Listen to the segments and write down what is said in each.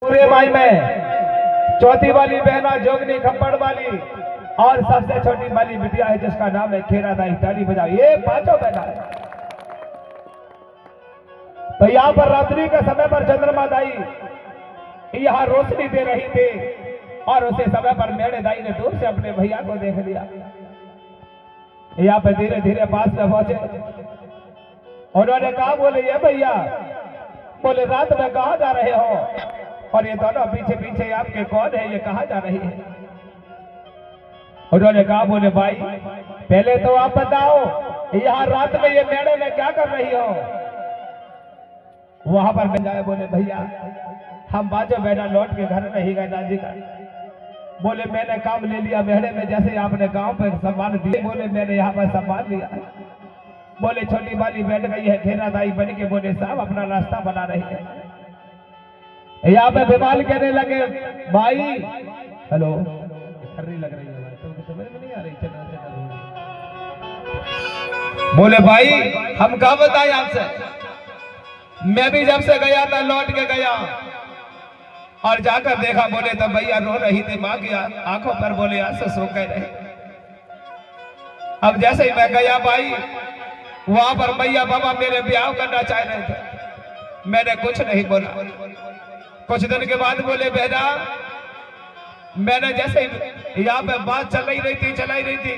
पूरे माई में चौथी वाली बहना जोगनी खप्पड़ वाली और सबसे छोटी वाली बिटिया है जिसका नाम है खेरा दाई। ताली बजाओ। ये पांचों बहना है। तो यहाँ पर रात्रि के समय पर चंद्रमा दाई यहाँ रोशनी दे रही थी और उसी समय पर मेरे दाई ने दूर से अपने भैया को देख लिया। यहाँ पे धीरे धीरे पास में पहुंचे। उन्होंने कहा, बोले ये भैया, बोले रात में कहा जा रहे हो? और ये दोनों पीछे पीछे आपके कौन है? ये कहा जा रही है? उन्होंने कहा, बोले भाई पहले तो आप बताओ यहाँ रात में ये मेले में क्या कर रही हो? वहां पर जाए। बोले भैया हम बाजो बेटा लौट के घर नहीं गए दादी का। बोले मैंने काम ले लिया मेले में, जैसे आपने गांव पर सम्मान दिए, बोले मैंने यहाँ पर सम्मान लिया। बोले छोटी वाली बैठ गई है घेरा दाई बन के। बोले साहब अपना रास्ता बना रही है। यहाँ पे विमाल कहने लगे, भाई हेलो लग रही है तो समझ में नहीं आ रही। बोले भाई हम कहा बताए आपसे? मैं भी जब से गया था लौट के गया और जाकर देखा। बोले तो भैया रो रही थी, माँ की आंखों पर बोले आंसू सूख गए रहे। अब जैसे ही मैं गया भाई वहां पर भैया बाबा मेरे ब्याह करना चाह रहे थे। मैंने कुछ नहीं बोला। कुछ दिन के बाद बोले बेटा, मैंने जैसे ही यहाँ पे बात चलाई रही थी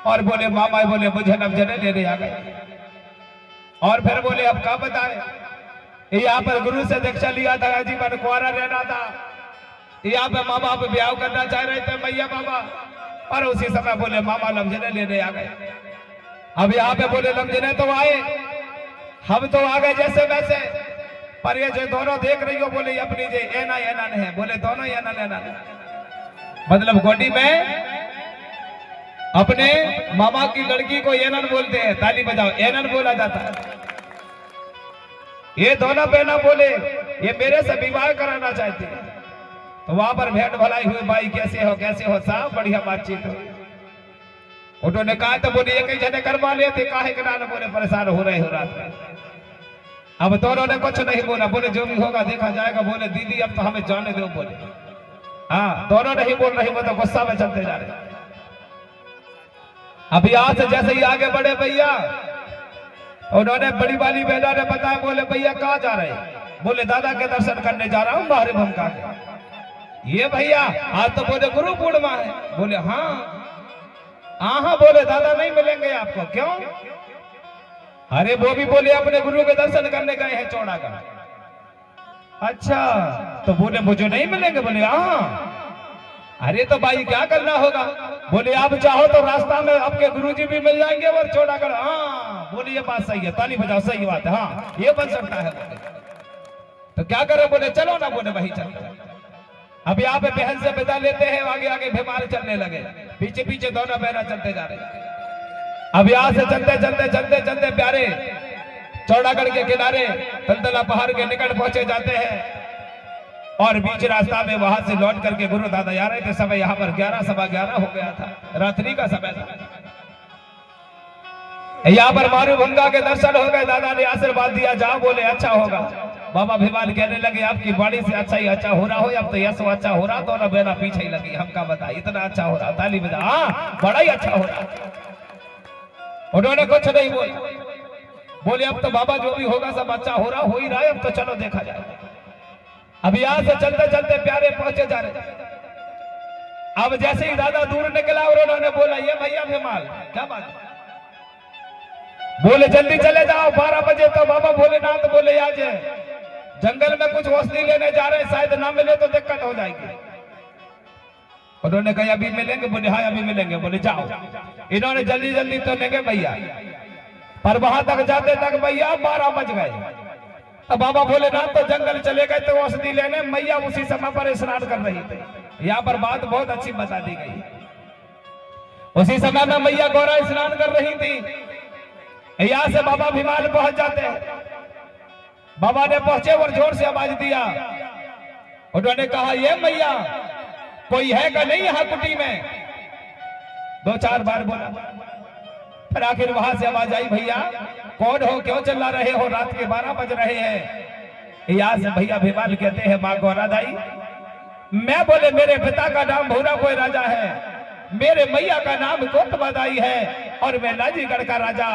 और बोले मामा बोले मुझे नवजने लेने आ गए। और फिर बोले अब क्या बताए, यहाँ पर गुरु से दीक्षा लिया था, जीवन कुआरा रहना था। यहाँ पे माँ बाप ब्याह करना चाह रहे थे भैया बाबा, और उसी समय बोले मामा लमजने लेने आ गए। अब यहाँ पे बोले लमजने तो आए, हम तो आ गए जैसे वैसे, पर ये जो दोनों देख रही हो बोले अपनी जे एना एना नहीं है। बोले दोनों एना एना मतलब गोडी में अपने मामा की लड़की को एनन बोलते हैं। ताली बजाओ। एनन बोला जाता है। ये दोनों बहना बोले ये मेरे से विवाह कराना चाहती है। तो वहां पर भेंट भलाई हुई, भाई कैसे हो साहब, बढ़िया बातचीत हुई। उन्होंने कहा तो बोले ये कई जने करवा लेते, काहे के नाम बोले परेशान हो रहे हो रात में। अब दोनों ने कुछ नहीं बोला। बोले जो भी होगा देखा जाएगा। बोले दीदी अब तो हमें जाने दो। बोले हाँ, दोनों नहीं बोल रही, वो तो गुस्सा में चलते जा रहे। अभी आज से जैसे ही आगे बढ़े भैया, उन्होंने बड़ी वाली बहना ने बताया। बोले भैया कहाँ जा रहे? बोले दादा के दर्शन करने जा रहा हूँ बाहर भमका के। ये भैया आज तो बोले गुरु पूर्णिमा है। बोले हाँ हाँ। बोले दादा नहीं मिलेंगे आपको? क्यों? अरे वो भी बोले अपने गुरु के दर्शन करने गए हैं चौड़ागढ़। अच्छा तो बोले मुझे नहीं मिलेंगे? बोले हाँ। अरे तो भाई क्या करना होगा? बोले आप चाहो तो रास्ता में आपके गुरुजी भी मिल जाएंगे और चौड़ागढ़। हाँ बोले ये बात सही है। ताली बजाओ। सही बात है, हाँ ये बन सकता है। बोले तो क्या करें? बोले चलो ना। बोले वही चलते। अब यहाँ पे बहन से विदा लेते हैं, आगे आगे भीमार चलने लगे, पीछे पीछे दोनों बहना चलते जा रहे। अब यहाँ से चलते प्यारे चौड़ागढ़ के किनारे तलतला पहाड़ के निकट पहुंचे जाते हैं। और बीच रास्ता में वहां से लौट करके गुरु दादा आ रहे थे। समय यहाँ पर 11 सवा 11 हो गया था, रात्रि का समय था। यहाँ पर मारू भंगा के दर्शन हो गए। दादा ने आशीर्वाद दिया, जाओ। बोले अच्छा होगा। बाबा भीमाल कहने लगे आपकी बाड़ी से अच्छा ही अच्छा हो रहा हो। अब तो यशो अच्छा हो रहा, तो ना बेना पीछे ही लगी। हम क्या बताए इतना अच्छा हो रहा। ताली बजा। हाँ बड़ा ही अच्छा हो रहा। उन्होंने कुछ नहीं बोला। बोले अब तो बाबा जो भी होगा सब अच्छा हो रहा, हो ही रहा है। अब तो चलो देखा जाए। अब यहाँ से चलते प्यारे पहुंचे जा रहे। अब जैसे ही दादा दूर निकला और उन्होंने बोला ये भैया भीमाल क्या बात है? बोले जल्दी चले जाओ, 12 बजे तो बाबा भोलेनाथ बोले आज जंगल में कुछ औषधि लेने जा रहे हैं, शायद ना मिले तो दिक्कत हो जाएगी। उन्होंने कहा अभी मिलेंगे? बोले हाँ अभी मिलेंगे। बोले जाओ। इन्होंने जल्दी तो लेंगे भैया, पर वहां तक जाते तक भैया 12 बज गए। अब बाबा भोलेनाथ तो जंगल चले गए तो औषधि लेने। मैया उसी समय पर स्नान कर रही थी। यहाँ पर बात बहुत अच्छी बता दी गई। उसी समय में मैया गौरा स्नान कर रही थी। यहाँ से बाबा भीमाल पहुंच जाते हैं। बाबा ने पहुंचे और जोर से आवाज दिया। उन्होंने कहा ये मैया कोई है का नहीं यहाँ कुटी में? 2-4 बार बोला। फिर आखिर वहां से आवाज आई भैया कौन हो, क्यों चिल्ला रहे हो? रात के 12 बज रहे हैं। यहाँ से भैया भीमाल कहते हैं माँ गौरादाई, मैं बोले मेरे पिता का नाम भूरा कोई राजा है, मेरे मैया का नाम कोतबादाई है, और मैं लाजीगढ़ का राजा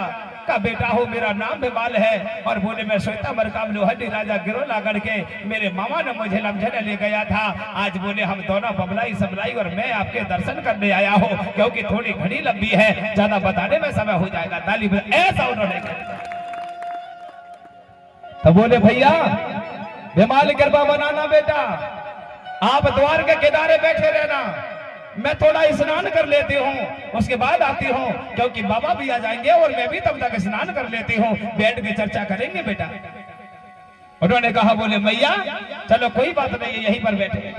का बेटा हूँ, मेरा नाम भीमाल है। और बोले मैं श्वेता मरकाम लोहंडी राजा गिरोलागढ़ के मेरे मामा ने मुझे लमझने ले गया था। आज बोले हम दोनों बबलाई सबलाई और मैं आपके दर्शन करने आया हूँ, क्योंकि थोड़ी घड़ी लंबी है, ज्यादा बताने में समय हो जाएगा। ताली ऐसा उन्होंने कहा। तो बोले भैया भीमाल कृपा बनाना बेटा, आप द्वार के किनारे बैठे रहना, मैं थोड़ा स्नान कर लेती हूँ, उसके बाद आती हूँ, क्योंकि बाबा भी आ जाएंगे और मैं भी तब तक स्नान कर लेती हूँ, बैठ के चर्चा करेंगे बेटा। उन्होंने कहा बोले मैया चलो कोई बात नहीं है, यहीं पर बैठे।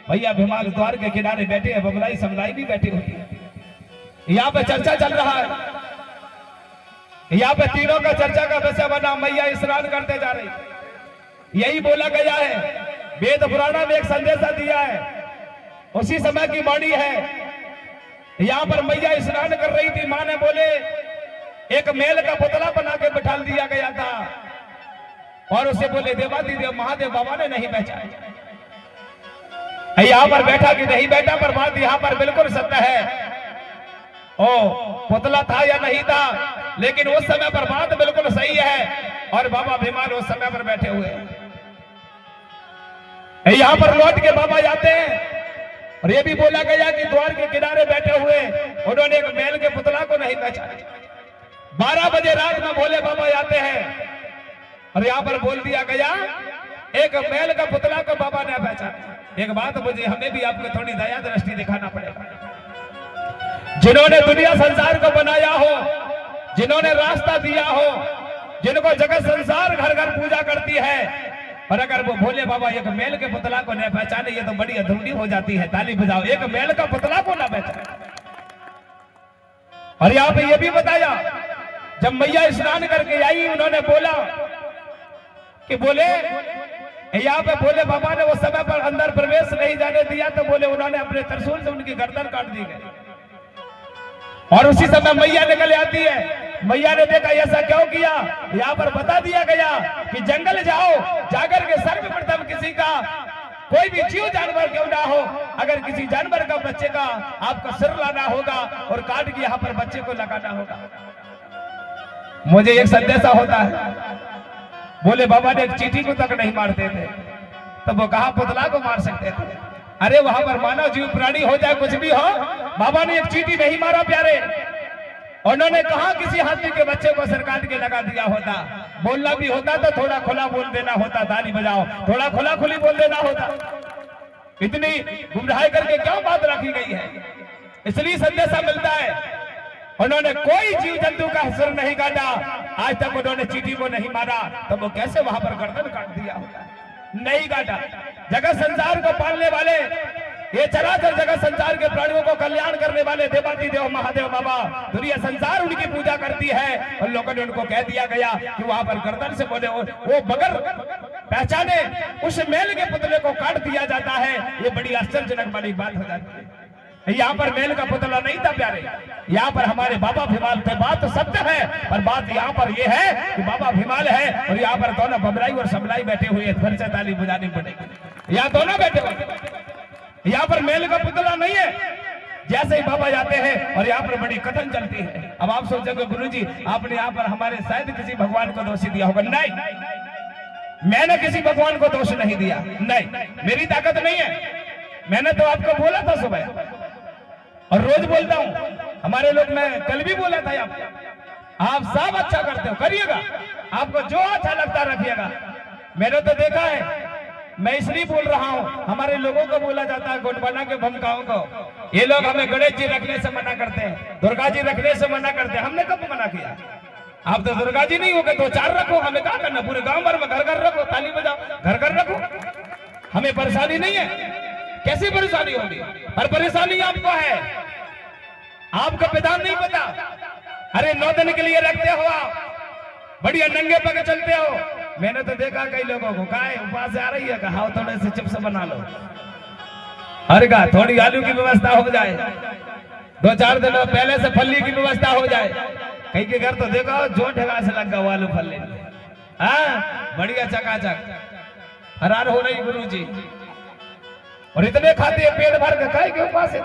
भैया भीमाल द्वार के किनारे बैठे हैं, बबलाई समलाई भी बैठी होती है। यहाँ पे चर्चा चल रहा है, यहाँ पे तीनों का चर्चा का विषय बना, मैया स्नान करते जा रही। यही बोला गया है, वेद पुराणों में एक संदेशा दिया है, उसी समय की वाणी है। यहाँ पर मैया स्नान कर रही थी, माँ ने बोले एक मेल का पुतला बना के बिठा दिया गया था, और उसे बोले देवादिदेव महादेव बाबा ने नहीं पहचाना। यहाँ पर बैठा कि नहीं बैठा, पर बात यहाँ पर बिल्कुल सत्य है। ओ पुतला था या नहीं था, लेकिन उस समय पर बात बिल्कुल सही है, और बाबा भीमाल उस समय पर बैठे हुए हैं। यहाँ पर लौट के बाबा जाते हैं, और ये भी बोला गया कि द्वार के किनारे बैठे हुए उन्होंने एक मेल के पुतला को नहीं पहचाना। 12 बजे रात में भोले बाबा आते हैं, और यहाँ पर बोल दिया गया एक मेल का पुतला को बाबा ने पहचाना। एक बात मुझे हमें भी आपको थोड़ी दया दृष्टि दिखाना पड़ेगा। जिन्होंने दुनिया संसार को बनाया हो, जिन्होंने रास्ता दिया हो, जिनको जगत संसार घर घर पूजा करती है, और अगर वो भोले बाबा एक मेल के पुतला को न पहचाने, ये तो बड़ी अधूरी हो जाती है। ताली बजाओ, एक मेल का पुतला को न पहचाने। और यहाँ पे ये भी बताया, जब मैया स्नान करके आई, उन्होंने बोला कि बोले यहाँ पे भोले बाबा ने उस समय पर अंदर प्रवेश नहीं जाने दिया, तो बोले उन्होंने अपने त्रिशूल से उनकी गर्दन काट दी गई। और उसी समय मैया निकल आती है। मैया ने देखा ऐसा क्यों किया, यहाँ पर बता दिया गया कि जंगल जाओ, जाकर के सर्वप्रथम किसी का कोई भी जीव जानवर क्यों ना हो, अगर किसी जानवर का बच्चे का आपको सिर लाना होगा और काट के यहाँ पर बच्चे को लगाना होगा। मुझे एक संदेशा होता है, बोले बाबा ने एक चींटी को तक नहीं मारते थे, तो वो कहा पुतला को मार सकते थे। अरे वहां पर मानव जीव प्राणी हो चाहे कुछ भी हो, बाबा ने एक चींटी नहीं मारा प्यारे। उन्होंने कहा किसी हाथी के बच्चे को सिर काट के लगा दिया होता। बोलना भी होता तो थोड़ा खुला बोल देना होता, ताली बजाओ, थोड़ा खुला खुली बोल देना होता। इतनी गुमराह करके क्यों बात रखी गई है, इसलिए संदेशा मिलता है। उन्होंने कोई जीव जंतु का सिर नहीं काटा, आज तक उन्होंने चींटी को नहीं मारा, तो वो कैसे वहां पर गर्दन काट दिया होता, नहीं काटा। जगत संसार को पालने वाले, ये चराचर जगत संसार के प्राणियों को कल्याण करने वाले देवादिदेव महादेव बाबा, दुनिया संसार उनकी पूजा करती है। और लोगों ने उनको कह दिया गया कि वहां पर गर्दन से बोले वो बगैर पहचाने उस मेल के पुतले को काट दिया जाता है। ये बड़ी आश्चर्यजनक वाली बात हो जाती है। यहाँ पर मेल का पुतला नहीं था प्यारे, यहाँ पर हमारे बाबा भीमाल थे। बात तो सत्य है, पर बात यहाँ पर ये है कि बाबा भीमाल है, और यहाँ पर दोनों बबलाई और सबलाई बैठे हुए, फिर से ताली बजानी पड़ेगी। यहाँ दोनों बैठे हुए, यहाँ पर मेल का पुतला नहीं है। जैसे ही बाबा जाते हैं और यहाँ पर बड़ी कथन चलती है। अब आप सोचोगे गुरुजी आपने यहाँ पर हमारे शायद किसी भगवान को दोषी दिया होगा। नहीं, मैंने किसी भगवान को दोष नहीं दिया, नहीं, मेरी ताकत नहीं है। मैंने तो आपको बोला था सुबह, और रोज बोलता हूँ। हमारे लोग, मैं कल भी बोला था आप सब अच्छा करते हो, करिएगा, आपको जो अच्छा लगता रखिएगा। मैंने तो देखा है, मैं इसलिए बोल रहा हूँ, हमारे लोगों को बोला जाता है गुट बना के भमकाओं को। ये लोग हमें गणेश जी रखने से मना करते हैं, दुर्गा जी रखने से मना करते हैं। हमने कब मना किया? आप तो दुर्गा जी नहीं हो गए, 2-4 रखो, हमें क्या करना? पूरे गांव भर में घर घर रखो, ताली बजाओ, घर घर रखो, हमें परेशानी नहीं है। कैसी परेशानी होगी? हर परेशानी आपको है, आपका विधान नहीं पता। अरे 9 दिन के लिए रखते हो आप, बढ़िया नंगे पग चलते हो। मैंने तो देखा कई लोगों को, कहा उपवास आ रही है, कहा थोड़े से चिप्स बना लो, हर का थोड़ी आलू की व्यवस्था हो जाए, 2-4 दिन पहले से फल्ली की व्यवस्था हो जाए। कहीं के घर तो देखो जो ठेका से लग गया आलू फल्ली, हाँ बढ़िया चकाचक। फरार हो रही गुरु जी, और इतने खाते हैं पेट भर के, खाए के उपास है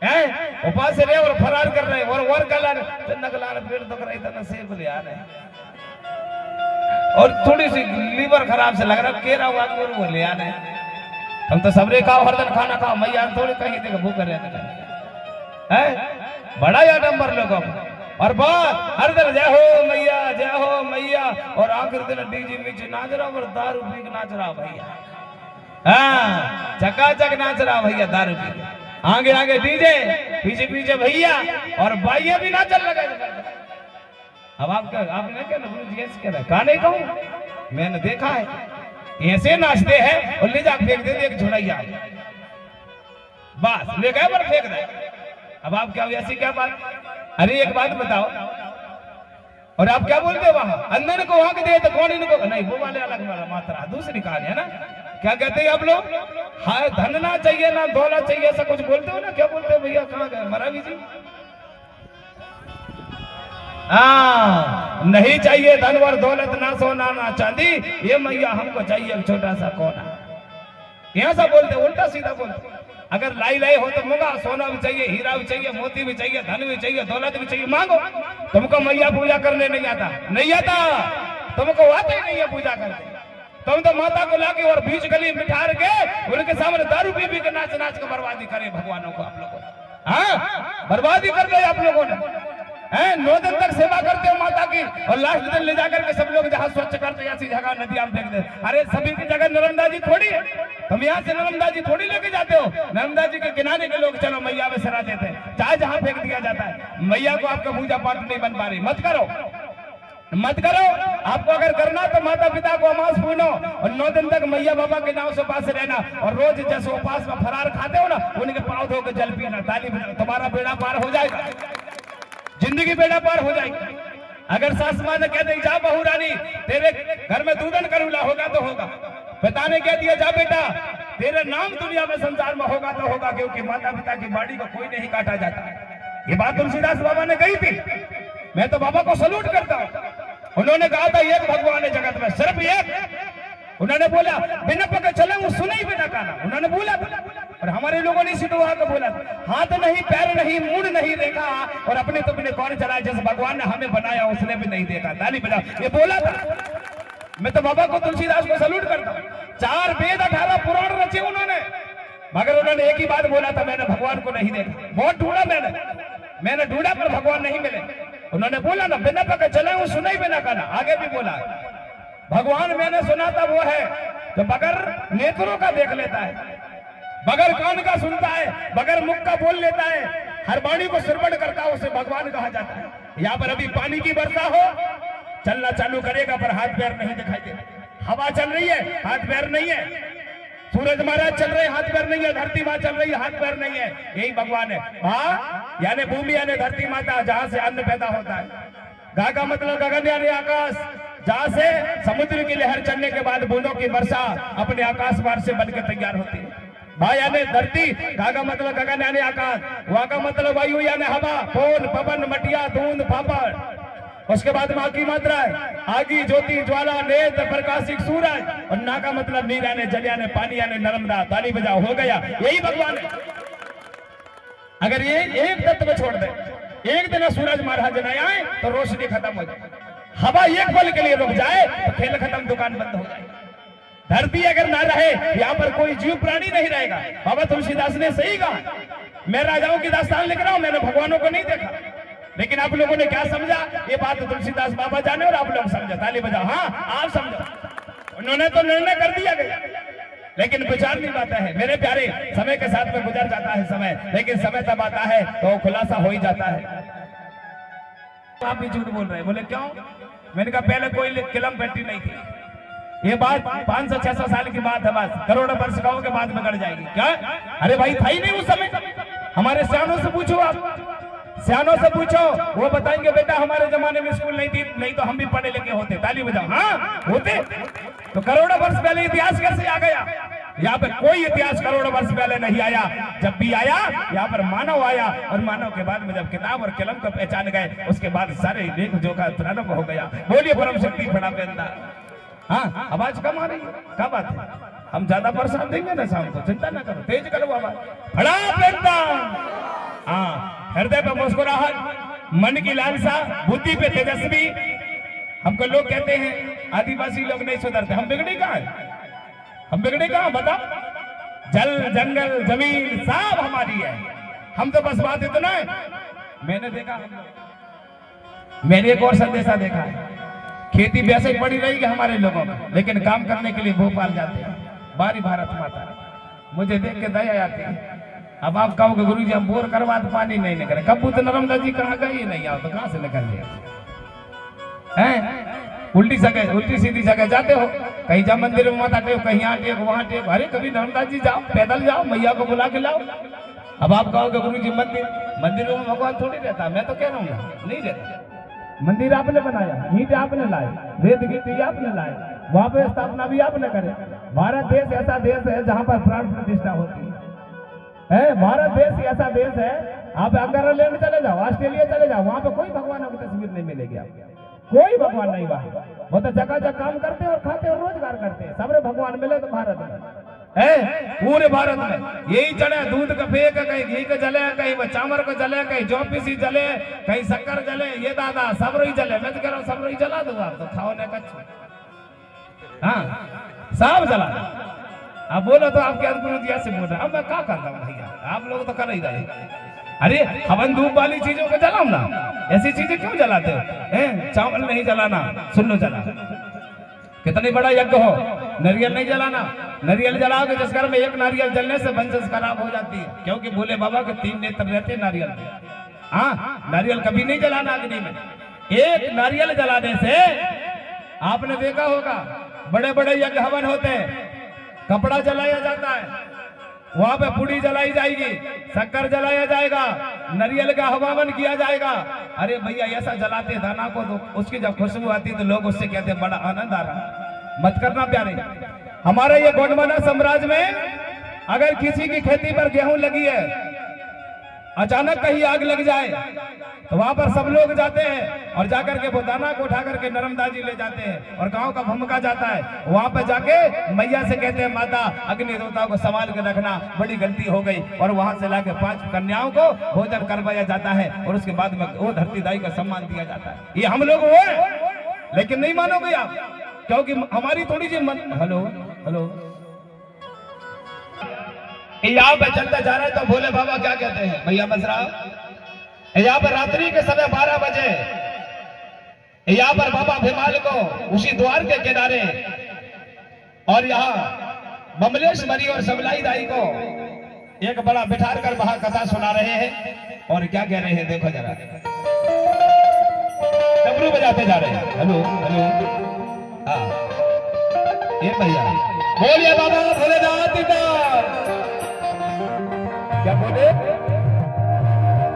हैं, उपास रहे और फरार कर रहे और गला नगला पेट दुख रही था, सेब ले आ रहे और थोड़ी सी लीवर खराब से लग रहा, केरा हुआ गुरु ले आ रहे। हम तो सबरे खाओ, हर दिन खाना खाओ, मैया थोड़ी कहीं देख भूख रहने है, बड़ा या नंबर लोगों और बात हर दिन जय हो मैया, और आखिर दिन डीजे नीचे नाच रहा और दारू पी के नाच रहा भैया, हाँ चकाचक नाच रहा भैया, दारू पी के आगे आगे डीजे, पीछे पीछे भैया, और भाइया भी नाचन लगे। अब आपने क्या गुरु जी ऐसे कह रहे, कहा नहीं कहूं, मैंने देखा है ऐसे नाचते हैं और ले जाकर फेंक देते एक झोड़ैया, बस ले गए पर फेंक दे। अब आप क्या ऐसी क्या बात, अरे एक बात बताओ, और आप क्या बोलते हो वहां अंदर को वहां के दे तो कौन इनको नहीं, वो वाले अलग वाला मात्रा दूसरी कहानी है ना, क्या कहते हैं आप लोग, हाँ धन ना चाहिए ना दौलत चाहिए, ऐसा कुछ बोलते हो ना, क्या बोलते हो भैया, कहाँ गए मरावी जी, हाँ नहीं चाहिए धन और दौलत, ना सोना ना चांदी, ये मैया हमको चाहिए एक छोटा सा कोना, यहाँ सा बोलते उल्टा सीधा बोलते। अगर लाई हो तो मुंगा, सोना भी चाहिए, हीरा भी चाहिए, मोती भी चाहिए, धन भी चाहिए, दौलत भी चाहिए, मांगो। तुमको मैया पूजा करने नहीं आता, तुमको आता ही नहीं है पूजा करने, तुम तो माता को लाके और बीच गली बिठार के उनके सामने दारू पी के नाच नाच के बर्बादी करे भगवानों को आप लोगों ने, हाँ बर्बादी कर दे आप लोगों ने, हैं 9 दिन तक सेवा करते हो माता की, और लास्ट दिन ले जाकर के सब लोग जहाँ स्वच्छ करते ऐसी जगह नदियां फेंक दे। अरे सभी की जगह नर्मदा जी थोड़ी है, तुम यहाँ से नर्मदा जी थोड़ी लेके जाते हो, नर्मदा जी के किनारे के लोग चलो मैया में सरा देते हैं, चाहे जहाँ फेंक दिया जाता है। मैया को आपका पूजा पाठ नहीं बन पा रही, मत करो। आपको अगर करना तो माता पिता को अमास पूनो और 9 दिन तक मैया बाबा के नाम से उपास रहना, और रोज जैसे उपास में फरार खाते हो ना, उनके पाँव धो के जल पीना, ताली बजाना, तुम्हारा बेड़ा पार हो जाएगा, जिंदगी बेड़ा पार हो जाएगी। अगर सास मां ने कह दी जा बहू रानी तेरे घर में दूधन करूला होगा तो होगा, पिता ने कह दिया जा बेटा तेरे नाम दुनिया में संसार में होगा तो होगा, क्योंकि माता पिता की बाड़ी को कोई नहीं काटा जाता। ये बात तुलसीदास बाबा ने कही थी, मैं तो बाबा को सलूट करता हूँ। उन्होंने कहा था एक भगवान है जगत में, सिर्फ एक। उन्होंने बोला बिना पके चले वो सुने ही बिना काना, उन्होंने बोला। और हमारे लोगों ने सीधे वहां को बोला, हाथ नहीं पैर नहीं मुंह नहीं देखा, और अपने तो अपने कौन चलाए, जिस भगवान ने हमें बनाया उसने भी नहीं देखा, ताली बजा, ये बोला था। मैं तो बाबा को तुलसीदास को सलूट करता हूँ। 4 वेद 18 पुराण रचे उन्होंने, मगर उन्होंने एक ही बात बोला था, मैंने भगवान को नहीं देखा। बहुत ढूंढा मैंने ढूंढा पर भगवान नहीं मिले। उन्होंने बोला ना बिना पके चले वो सुना ही बिना काना, आगे भी बोला भगवान मैंने सुना था वो है तो बगैर नेत्रों का देख लेता है, बगैर कान का सुनता है, बगैर मुख का बोल लेता है, हर वाणी को सिरबड़ करता है, उसे भगवान कहा जाता है। यहाँ पर अभी पानी की वर्षा हो, चलना चालू करेगा पर हाथ पैर नहीं दिखाई देता। हवा चल रही है, हाथ पैर नहीं है, सूरज महाराज चल रहे, हाथ पैर नहीं है, धरती माँ चल रही है, हाथ पैर नहीं है, यही भगवान है। हाँ यानी भूमि यानी धरती माता, जहाँ से अन्न पैदा होता है। गा का मतलब गगन यानी आकाश, जहाँ से समुद्र की लहर चलने के बाद बूंदों की वर्षा अपने आकाश मार्ग से बनकर तैयार होती है। भा यानी धरती, गा का मतलब गगन यानी आकाश, वा का मतलब वायु यानी हवा, पवन पवन मटिया धूंध पापड़, उसके बाद माँ की मात्रा है आगी ज्योति ज्वाला नेत्र प्रकाशिक सूरज, और ना का मतलब नीर यानी जल यानी पानी यानी नर्मदा, ताली बजाओ, हो गया, यही भगवान है। अगर ये एक तत्व छोड़ दे, एक दिन सूरज महाराज न आए तो रोशनी खत्म हो जाए, हवा एक पल के लिए रुक जाए तो खेल खत्म, दुकान बंद हो जाए। धरती अगर ना रहे यहाँ पर कोई जीव प्राणी नहीं रहेगा। बाबा तुलसीदास ने सही कहा, मैं राजाओं की दास्तान लिख रहा हूं, मैंने भगवानों को नहीं देखा। लेकिन आप लोगों ने क्या समझा, ये बात तो तुलसीदास बाबा जाने और आप लोग समझे, ताली बजाओ, हाँ आप समझो। उन्होंने तो निर्णय कर दिया गया, लेकिन विचार नहीं पाता है। मेरे प्यारे, समय के साथ में गुजर जाता है समय, लेकिन समय तब आता है तो खुलासा हो ही जाता है। आप भी झूठ बोल रहे हैं, बोले क्यों? मैंने कहा पहले कोई किलम पेटी नहीं थी, ये बात 500-600 साल की बात है, बस करोड़ों वर्ष का के बाद में गड़ जाएगी क्या? अरे भाई था ही नहीं उस समय। हमारे सियानों से पूछो, आप सियानों से पूछो, वो बताएंगे बेटा हमारे जमाने में स्कूल नहीं थी, नहीं तो हम भी पढ़े लिखे होते, ताली बजाओ, हाँ होते। तो करोड़ों वर्ष पहले इतिहास कैसे आ गया? यहाँ पे कोई इतिहास करोड़ों वर्ष पहले नहीं आया। जब भी आया यहाँ पर मानव आया, और मानव के बाद में जब किताब और कलम को पहचान गए, उसके बाद सारे लेख जो का प्रारंभ हो गया। बोलिए परम शक्ति बड़ा बेंदा। हाँ आवाज कम आ रही है, क्या बात है? हम ज्यादा प्रसाद देंगे ना शाम को, चिंता ना करो, तेज करो आवाज। बड़ा प्रेमदान, हाँ हृदय पे मुस्कुराहट, मन की लालसा, बुद्धि पे तेजस्वी। हमको लोग कहते हैं आदिवासी लोग नहीं सुधरते, हम बिगड़े कहाँ है? हम बिगड़े कहाँ बता? जल जंगल जमीन सब हमारी है, हम तो बस बात इतना है। मैंने देखा, मैंने एक और संदेशा देखा है, खेती वैसे ही पड़ी रहेगी हमारे लोगों को, लेकिन काम करने के लिए भोपाल जाते हैं। बारी भारत माता, मुझे देख के दया आती है। अब आप कहोगे गुरु जी हम बोर करवा तो पानी नहीं निकले, कब तो नर्मदा जी कहाँ गई नहीं, आओ तो कहाँ से निकल लिया है? उल्टी जगह उल्टी सीधी जगह जाते हो, कहीं जा मंदिर में माथा टेक, कहीं यहाँ टेक वहाँ टेक, अरे कभी नर्मदा जी जाओ, पैदल जाओ, मैया को बुला के लाओ। अब आप कहोगे गुरु जी मंदिरों में भगवान थोड़ी रहता, मैं तो कह रहा हूँ नहीं रहता। मंदिर आपने बनाया, ईंट आपने लाए, रेत गिट्टी आपने लाए, वहां पे स्थापना भी आपने करे। भारत देश ऐसा देश है जहां पर प्राण प्रतिष्ठा होती है। भारत देश ऐसा देश है, आप अगरलैंड चले जाओ, ऑस्ट्रेलिया चले जाओ, वहां पे कोई भगवानों की तस्वीर नहीं मिलेगी आपको, कोई भगवान नहीं वहां। वो तो जगह जगह काम करते और खाते और रोजगार करते हैं, सबरे भगवान मिले तो भारत में है, पूरे भारत में यही चढ़े, दूध का फेंक, कहीं घी का जले, कहीं चावल का जले, कहीं जौ पीसी जले, कहीं शक्कर जले, ये दादा सब रही जले। मैं तो कह रहा हूँ सब रही जला दूंगा, आप तो खाओ ने कच्छ, हाँ सब जला। अब बोलो तो आपके गुरु जी ऐसे बोल रहे, अब मैं क्या कर रहा हूँ भैया, आप लोग तो कर ही रहे। अरे हवन धूप वाली चीजों को जलाओ ना, ऐसी चीजें क्यों जलाते हो? चावल नहीं जलाना, सुन लो जला, कितनी बड़ा यज्ञ हो, नारियल नहीं जलाना। नारियल जलाओगे जिस घर में एक नारियल जलने से वंश खराब हो जाती है, क्योंकि भोले बाबा के 3 नेत्र रहते नारियल में। हाँ नारियल कभी नहीं जलाना अग्नि में। एक नारियल जलाने से आपने देखा होगा बड़े बड़े यज्ञ हवन होते हैं, कपड़ा जलाया जाता है, वहां पे पुड़ी जलाई जाएगी, शक्कर जलाया जाएगा, नारियल का हवन किया जाएगा। अरे भैया ऐसा जलाते दाना को तो उसकी जब खुशबू आती तो लोग उससे कहते हैं बड़ा आनंद आ रहा। मत करना प्यारे, हमारे ये गोंडवाना साम्राज्य में अगर किसी की खेती पर गेहूं लगी है, अचानक कहीं आग लग जाए तो वहां पर सब लोग जाते हैं और जाकर के वो दाना को उठा करके नर्मदा जी ले जाते हैं और गांव का भूमिका जाता है। वहां पर जाके मैया से कहते हैं माता अग्नि देवता को संभाल के रखना, बड़ी गलती हो गई, और वहां से लाके 5 कन्याओं को भोजन करवाया जाता है और उसके बाद में वो धरती दाई का सम्मान दिया जाता है। ये हम लोग वो है, लेकिन नहीं मानोगे आप, क्योंकि हमारी थोड़ी सी हेलो हेलो यहाँ पे चलते जा रहे तो भोले बाबा क्या कहते हैं भैया मसरा, यहाँ पर रात्रि के समय 12 बजे यहाँ पर बाबा भीमाल को उसी द्वार के किनारे और यहाँ बमलेश मरी और सबलाई दाई को एक बड़ा बिठार कर वहां कथा सुना रहे हैं। और क्या कह रहे हैं देखो जरा, डमरू बजाते जा रहे हैं। हेलो हेलो, हाँ ये भैया बोलिए बाबा भोलेनाथ का, क्या बोले?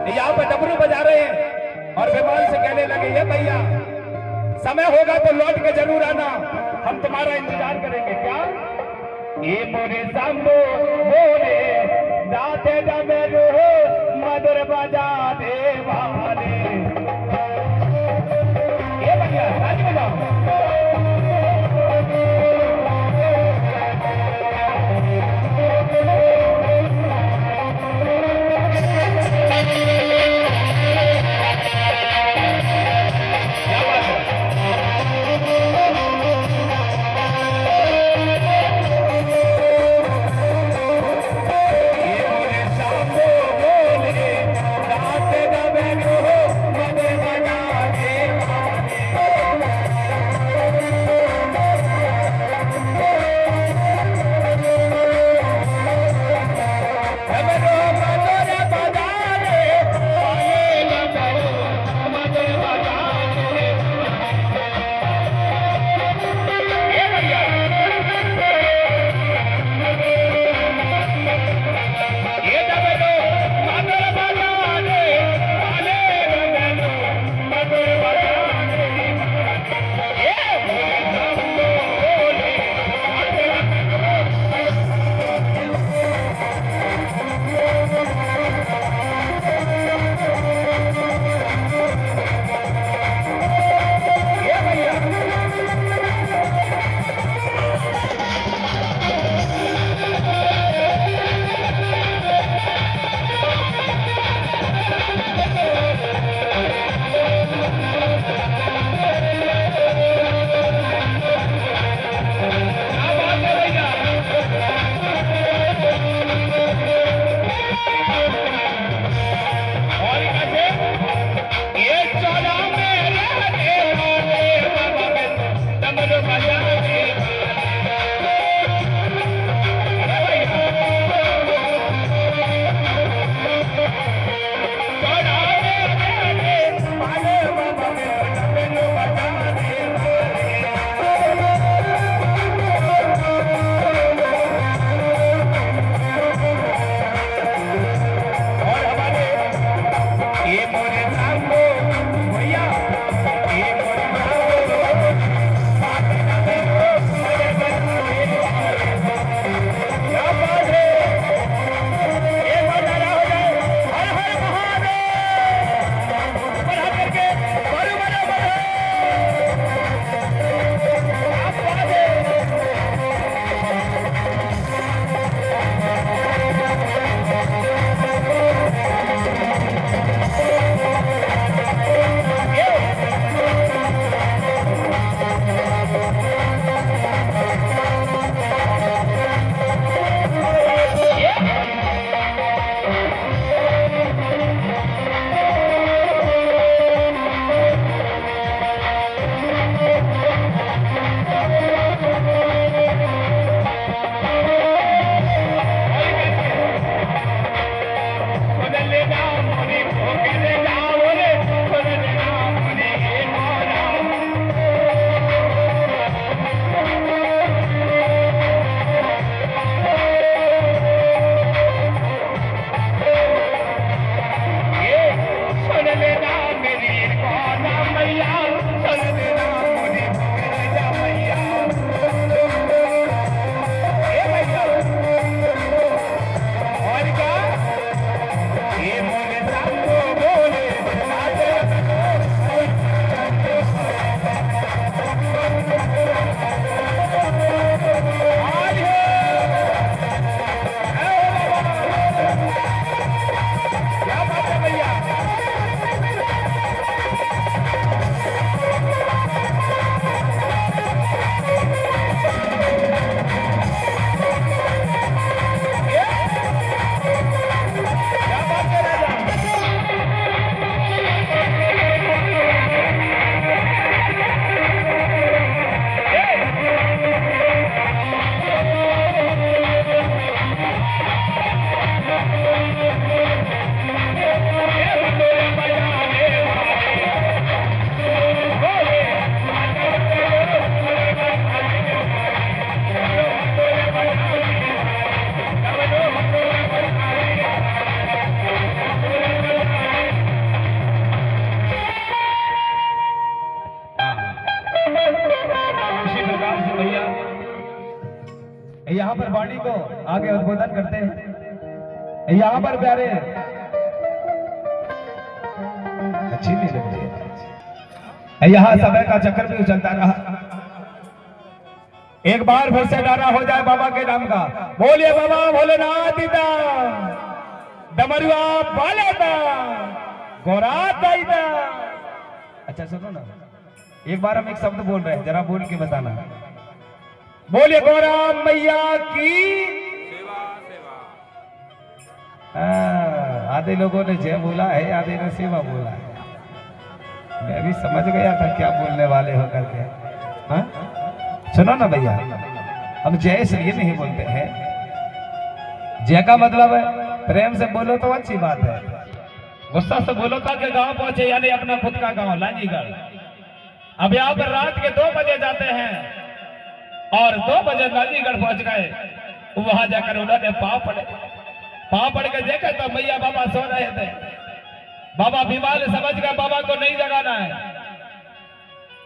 यहाँ पर डमरू बजा रहे हैं और विमान से कहने लगे ये भैया समय होगा तो लौट के जरूर आना, हम तुम्हारा इंतजार करेंगे। क्या ये मोरे शंभो मोरे दाते डमरू मधुर बजा दे वाले, ये भैया राज बजाओ। पर वाणी को आगे उद्बोधन करते हैं। यहाँ पर प्यारे अच्छी नहीं लगती है। यहाँ समय का चक्कर भी चलता रहा। एक बार फिर से नारा हो जाए बाबा के नाम का, बोलिए बाबा भोलेनाथ दा, डमरुआ वाले दा, गोरा दाई दा। अच्छा सुनो ना, एक बार हम एक शब्द बोल रहे हैं, जरा बोल के बताना। बोलिए गोरा मैया की आधे लोगों ने जय बोला है, आधे ने सेवा बोला है। मैं भी समझ गया था क्या बोलने वाले हो करके। हाँ सुनो ना भैया, हम जय इसलिए नहीं बोलते हैं, जय का मतलब है प्रेम से बोलो तो अच्छी बात है, गुस्सा से बोलो ताकि गांव पहुंचे, यानी अपना खुद का गांव लांजीगढ़। अब यहाँ पर रात के 2 बजे जाते हैं और 2 बजे लांजीगढ़ पहुंच गए। वहां जाकर उन्होंने पाँव पड़ के देखे तो मैया बाबा सो रहे थे। बाबा बीमार समझ गए, बाबा को नहीं जगाना है,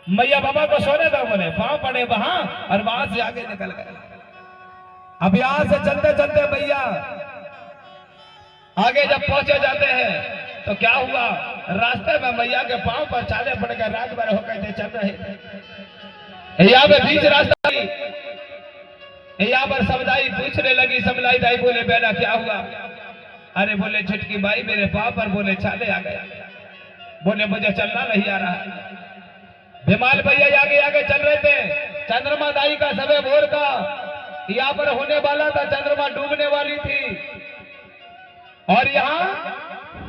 मैया बाबा को सोने दो। बोले पाँव पड़े वहां और वहां से आगे निकल गए। अब यहां से चलते चलते भैया आगे जब पहुंचे जाते हैं तो क्या हुआ, रास्ते में मैया के पांव पर छाले पड़ गए, रात भर होकर थे चल रहे थे। यहाँ पे बीच रास्ता, यहाँ पर समझाई पूछने लगी। समझाई दाई बोले बेटा क्या हुआ? अरे बोले छुटकी बाई मेरे पांव पर बोले छाले आ गया, बोले मुझे चलना नहीं आ रहा। विमाल भैया आगे आगे चल रहे थे। चंद्रमा दाई का समय भोर का यहाँ पर होने वाला था, चंद्रमा डूबने वाली थी। और यहाँ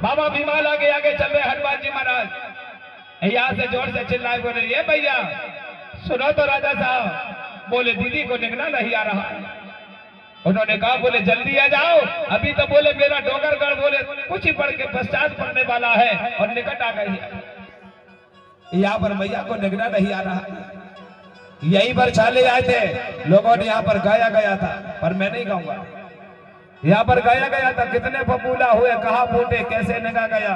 बाबा भीमाल आगे आगे चल रहे हनुमान जी महाराज। यहाँ से जोर से चिल्लाए, बोले ये भैया सुनो तो राजा साहब, बोले दीदी को निकलना नहीं आ रहा। उन्होंने कहा बोले जल्दी आ जाओ, अभी तो बोले मेरा डोगरगढ़ बोले कुछ ही पढ़ के पश्चात पड़ने वाला है और निकट आ गई है। यहाँ पर मैया को निकलना नहीं आ रहा। यहीं पर छाले आए थे, लोगों ने यहाँ पर गाया गया था, पर मैं नहीं गाऊंगा। यहाँ पर गाया गया था, कितने फपूला हुए, कहाँ फूटे, कैसे निगा गया।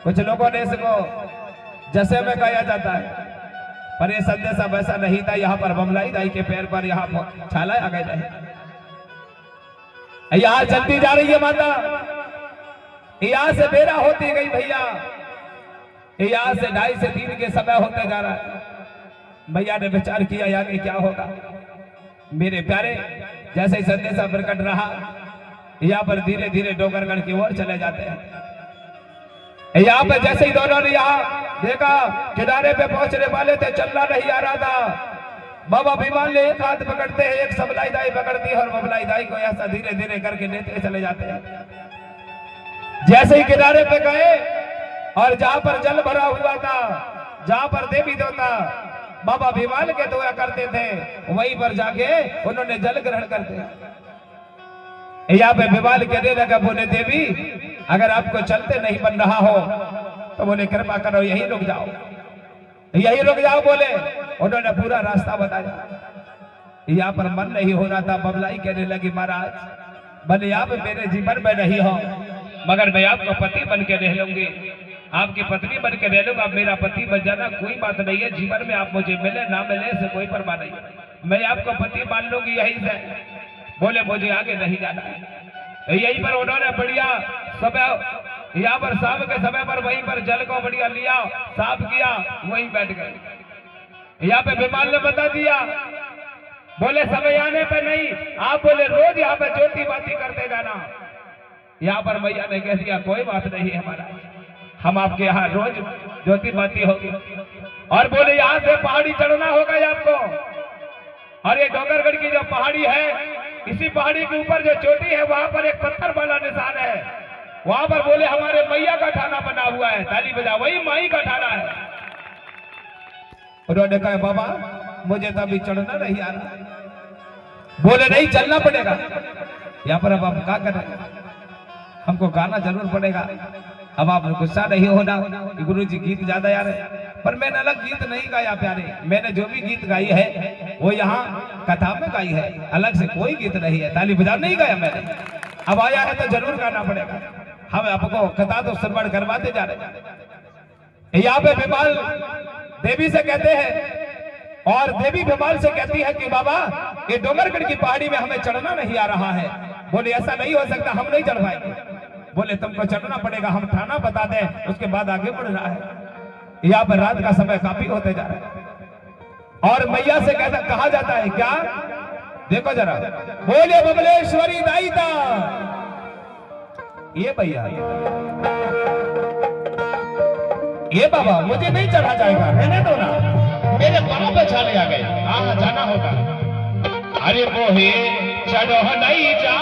कुछ लोगों ने इसको जैसे में गाया जाता है, पर ये संदेशा वैसा नहीं था। यहाँ पर बमलाई दाई के पैर पर यहाँ छाला आ गए। यहाँ चलती जा रही है माता, यहाँ से बेरा होती गई भैया, यहाँ से 2:30 से 3 के समय होते जा रहा है। भैया ने विचार किया आगे क्या होगा। मेरे प्यारे जैसे ही संदेशा प्रकट रहा, यहाँ पर धीरे धीरे डोगरगढ़ की ओर चले जाते हैं। यहाँ पे जैसे ही दोनों ने यहाँ देखा, किनारे पे पहुंचने वाले थे, चलना नहीं आ रहा था। बाबा भीमाल ने एक हाथ पकड़ते हैं, एक समलाई दाई पकड़ती है और बमलाई दाई को ऐसा धीरे धीरे करके लेते चले जाते हैं। जैसे ही किनारे पे गए और जहां पर जल भरा हुआ था, जहां पर देवी देवता बाबा भीमाल के दुआ करते थे, वहीं पर जाके उन्होंने जल ग्रहण करते। यहाँ पे भीमाल कहने लगा, बोले देवी अगर आपको चलते नहीं बन रहा हो तो बोले कृपा करो यहीं रुक जाओ, यहीं रुक जाओ। बोले उन्होंने पूरा रास्ता बताया। यहाँ पर मन नहीं हो रहा था। बबलाई कहने लगी, महाराज भले आप मेरे जीवन में नहीं हो, मगर मैं आपको पति बन के रह लूंगी, आपकी पत्नी बन के रह लूंगा। मेरा पति बन जाना कोई बात नहीं है, जीवन में आप मुझे मिले ना मिले से कोई परवाह नहीं, मैं आपको पति मान लूंगी यहीं से। बोले मुझे आगे नहीं जाना है। यहीं पर उन्होंने बढ़िया समय, यहाँ पर शाम के समय पर वहीं पर जल को बढ़िया लिया, साफ किया, वहीं बैठ गए। यहाँ पे विमान ने बता दिया, बोले समय आने पे नहीं, आप बोले रोज यहाँ पे ज्योति बाती करते जाना। यहाँ पर मैया ने कह दिया कोई बात नहीं है हमारा, हम आपके यहाँ रोज ज्योति बाती होगी। और बोले यहाँ से पहाड़ी चढ़ना होगा आपको, और ये डोगरगढ़ की जो पहाड़ी है, इसी पहाड़ी के ऊपर जो चोटी है वहां पर एक पत्थर वाला निशान है, वहां पर बोले हमारे मैया का ठाना बना हुआ है, ताली बजा, वही माई का ठाना है। उन्होंने कहा बाबा मुझे तो अभी चढ़ना नहीं आ रहा। बोले नहीं चलना पड़ेगा। यहाँ पर अब हम क्या करें, हमको गाना जरूर पड़ेगा। अब आप गुस्सा नहीं होना कि गुरु जी गीत ज्यादा यार है, पर मैंने अलग गीत नहीं गाया प्यारे। मैंने जो भी गीत गाई है वो यहाँ कथा में गाई है, अलग से कोई गीत नहीं है। ताली बजा नहीं गाया मैंने, अब आया है तो जरूर गाना पड़ेगा। हम आपको कथा तो श्रवण करवाते जा रहे हैं। यहाँ पे भीमाल देवी से कहते हैं और देवी भीमाल से कहती है कि बाबा ये डोंगरगढ़ की पहाड़ी में हमें चढ़ना नहीं आ रहा है। बोले ऐसा नहीं हो सकता, हम नहीं चढ़ पाएंगे। बोले तुमको चढ़ना पड़ेगा, हम ठाना बता दें, उसके बाद आगे बढ़ना है। यहाँ पर रात का समय काफी होते जा रहा है और मैया से कहता कहा जाता है क्या, देखो जरा, बोले बबलेश्वरी दाईता। ये भैया ये बाबा मुझे नहीं चढ़ा जाएगा, रहने दो ना, मेरे पाँव पे छाले आ गए, हाँ जाना होगा। अरे मोहे चढ़ो नहीं जा